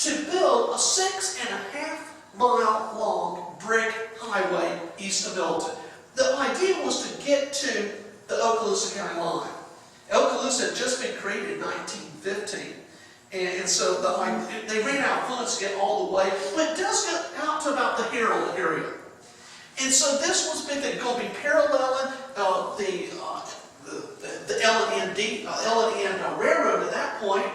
to build a 6.5-mile long brick highway east of Milton. The idea was to get to the Okaloosa County line. Okaloosa had just been created in 1915. And so they ran out of funds to get all the way, but it does get out to about the Herald area. And so this was going to be paralleling the L&N railroad at that point,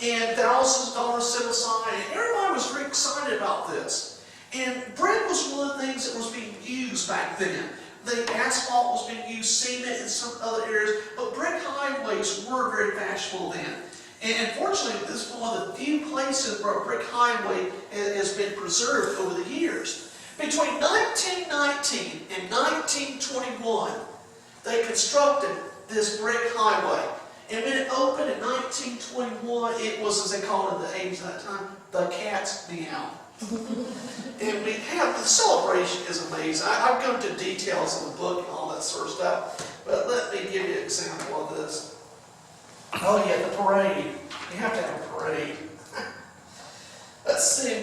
and thousands of dollars set aside, and everybody was very excited about this. And brick was one of the things that was being used back then. The asphalt was being used, cement in some other areas, but brick highways were very fashionable then. And fortunately, this is one of the few places where a brick highway has been preserved over the years. Between 1919 and 1921, they constructed this brick highway. And when it opened in 1921, it was, as they called it in the 80s at that time, the cat's meow. And we have, the celebration is amazing. I've gone into details in the book and all that sort of stuff, but let me give you an example of this. Oh yeah, the parade. You have to have a parade. Let's see.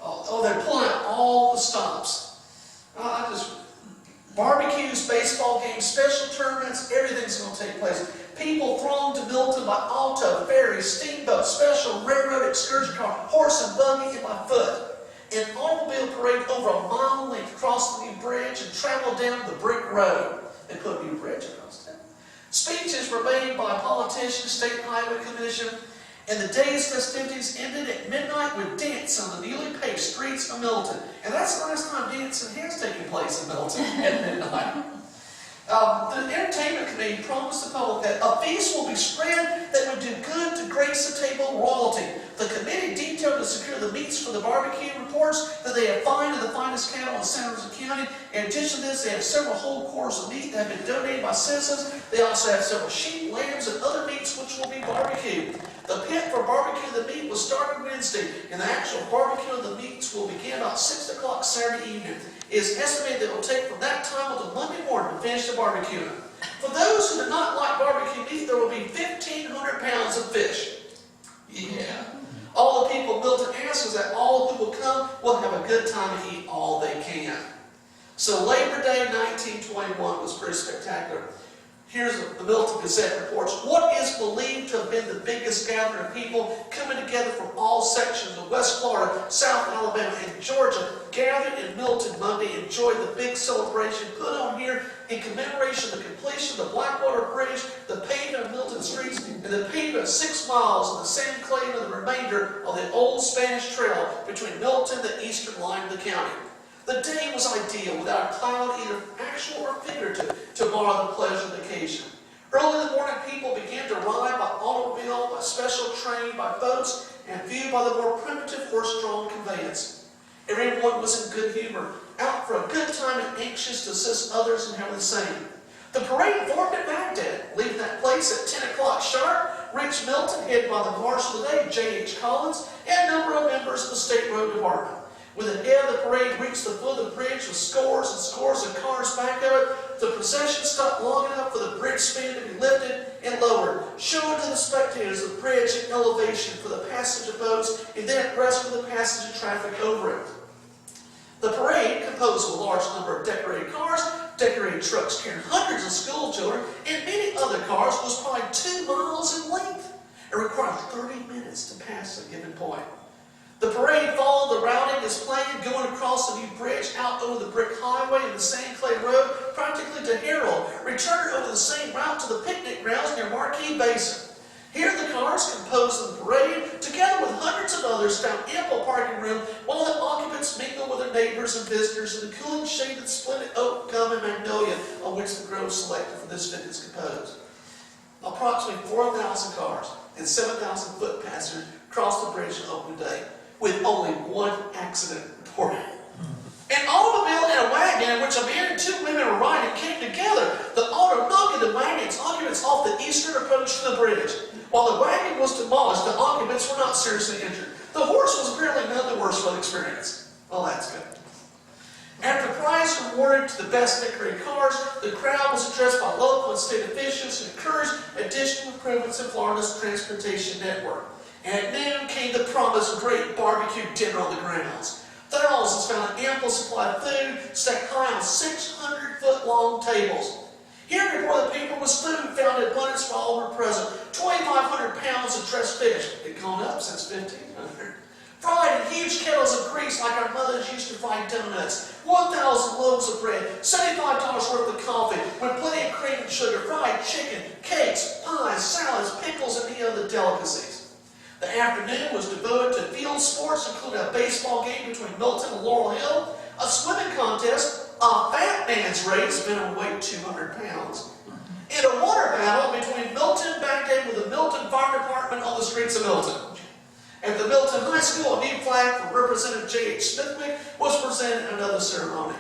Oh, they're pulling out all the stops. Barbecues, baseball games, special tournaments, everything's going to take place. People throng to Milton by auto, ferry, steamboat, special railroad excursion car, horse and buggy, and by foot. An automobile parade over a mile length across the new bridge and travel down the brick road. They put a new bridge across town. Speeches were made by politicians, state highway commission, and the day's festivities ended at midnight with dance on the newly paved streets of Milton. And that's the last time dancing has taken place in Milton at midnight. The entertainment committee promised the public that a feast will be spread that would do good to grace the table of royalty. The committee detailed to secure the meats for the barbecue reports that they had found of the finest cattle in Santa Rosa County. In addition to this, they have several whole quarters of meat that have been donated by citizens. They also have several sheep, lambs, and other meats which will be barbecued. The pit for barbecue the meat was started Wednesday, and the actual barbecue of the meats will begin about 6 o'clock Saturday evening. It is estimated that it will take from that time until Monday morning to finish the barbecuing. For those who do not like barbecue meat, there will be 1,500 pounds of fish. Yeah. All the people of Milton ask is that all who will come will have a good time and eat all they can. So Labor Day 1921 was pretty spectacular. Here's the Milton Gazette reports. What is believed to have been the biggest gathering of people coming together from all sections of West Florida, South Alabama, and Georgia gathered in Milton Monday enjoyed the big celebration put on here in commemoration of the completion of the Blackwater Bridge, the pavement of Milton streets, and the pavement of 6 miles of the sand clay and the remainder of the old Spanish Trail between Milton and the eastern line of the county. The day was ideal, without a cloud, either actual or figurative, to mar the pleasure of the occasion. Early in the morning, people began to ride by automobile, by special train, by boats, and viewed by the more primitive horse-drawn conveyance. Everyone was in good humor, out for a good time and anxious to assist others in having the same. The parade formed at Baghdad, leaving that place at 10 o'clock sharp, reached Milton, headed by the Marshal of the Day, J.H. Collins, and a number of members of the State Road Department. When the head of the parade reached the foot of the bridge with scores and scores of cars back of it, the procession stopped long enough for the bridge span to be lifted and lowered, showing to the spectators the bridge in elevation for the passage of boats and then at rest for the passage of traffic over it. The parade, composed of a large number of decorated cars, decorated trucks carrying hundreds of school children, and many other cars, was probably 2 miles in length. It required 30 minutes to pass a given point. The parade followed the routing as planned, going across the new bridge out over the brick highway and the sand clay road, practically to Herald, returned over the same route to the picnic grounds near Marquee Basin. Here the cars composed of the parade, together with hundreds of others, found ample parking room while the occupants mingled with their neighbors and visitors in the cooling shade of the splendid oak, gum, and magnolia on which the grove selected for this event is composed. Approximately 4,000 cars and 7,000 foot passengers crossed the bridge on opening day, with only one accident reported. An automobile and a wagon in which a man and 2 women were riding came together. The auto knocked the wagon's occupants off the eastern approach to the bridge. While the wagon was demolished, the occupants were not seriously injured. The horse was apparently none the worse for the experience. Well, that's good. After prize awarded to the best decorated cars, the crowd was addressed by local and state officials and encouraged additional improvements in Florida's transportation network. And at noon came the promised great barbecue dinner on the grounds. Thousands found an ample supply of food stacked high on 600-foot-long tables. Here before the people was food found in abundance for all who were present. 2,500 pounds of dressed fish. It had gone up since 1,500. Fried in huge kettles of grease like our mothers used to fry donuts. 1,000 loaves of bread. $75 worth of coffee with plenty of cream and sugar. Fried chicken, cakes, pies, salads, pickles, and many other delicacies. The afternoon was devoted to field sports, including a baseball game between Milton and Laurel Hill, a swimming contest, a fat man's race, minimum weight 200 pounds, and a water battle between Milton Baghdad with the Milton Fire Department on the streets of Milton. At the Milton High School, a new flag from Representative J.H. Smithwick was presented in another ceremony.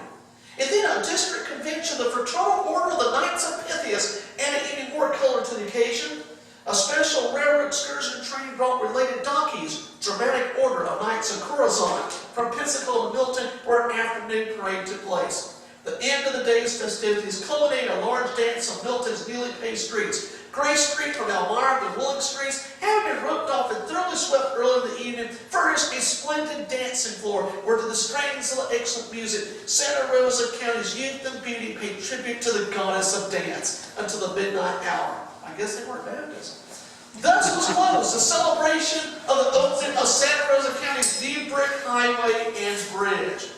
And then a district convention, the Fraternal Order of the Knights of Pythias, added even more color to the occasion. A special railroad excursion train brought related donkeys, Dramatic Order of Knights of Corazon, from Pensacola to Milton, where an afternoon parade took place. The end of the day's festivities culminated a large dance on Milton's newly paved streets. Grace Street from Elmira to Willing Streets, having been roped off and thoroughly swept early in the evening, furnished a splendid dancing floor where, to the strains of excellent music, Santa Rosa County's youth and beauty paid tribute to the goddess of dance until the midnight hour. I guess they weren't Baptists. Thus was closed the celebration of the opening of Santa Rosa County's new brick highway and bridge.